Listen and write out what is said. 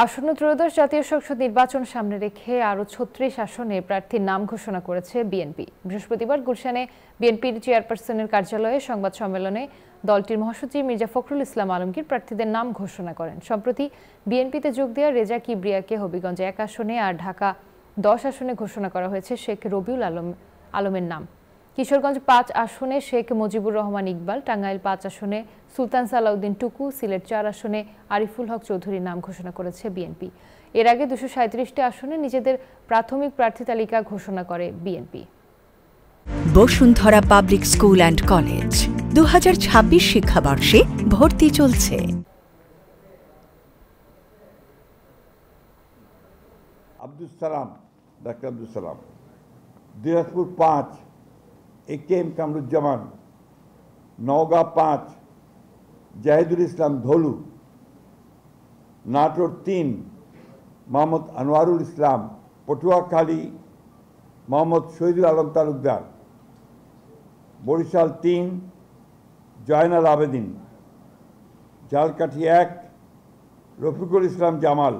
আসন্ন ত্রয়োদশ জাতীয় সংসদ নির্বাচন সামনে রেখে আরও ৩৬ আসনে প্রার্থীর নাম ঘোষণা করেছে বিএনপি। বৃহস্পতিবার গুলশানে বিএনপির চেয়ারপারসনের কার্যালয়ে সংবাদ সম্মেলনে দলটির মহাসচিব মির্জা ফখরুল ইসলাম আলমগীর প্রার্থীদের নাম ঘোষণা করেন। সম্প্রতি বিএনপিতে যোগ দেওয়া রেজা কিবরিয়াকে হবিগঞ্জ ১ আসনে আর ঢাকা ১০ আসনে ঘোষণা করা হয়েছে শেখ রবিউল আলমের নাম। কিশোরগঞ্জ ৫ আসনে শেখ মুজিবুর রহমান ইকবাল, টাঙ্গাইল ৫ আসনে সুলতান সালাউদ্দিন টুকু, সিলেট ৪ আসনে আরিফুল হক চৌধুরীর নাম ঘোষণা করেছে বিএনপি। এর আগে ২৩৭টি আসনে নিজেদের প্রাথমিক প্রার্থী তালিকা ঘোষণা করে BNP. Bashundhara public school and college ২০২৬ শিক্ষাবর্ষে ভর্তি চলছে। আব্দুল সালাম, ডাক্তার আব্দুল সালাম, দিনাজপুর ৫ একেএম কামরুজ্জামান, নওগাঁ ৫ জাহিদুল ইসলাম ধলু, নাটোর ৩ মোহাম্মদ আনোয়ারুল ইসলাম, পটুয়াখালী মোহাম্মদ শহীদুল আলম তালুকদার, বরিশাল ৩ জয়নাল আবেদিন, ঝালকাঠি ১ রফিকুল ইসলাম জামাল,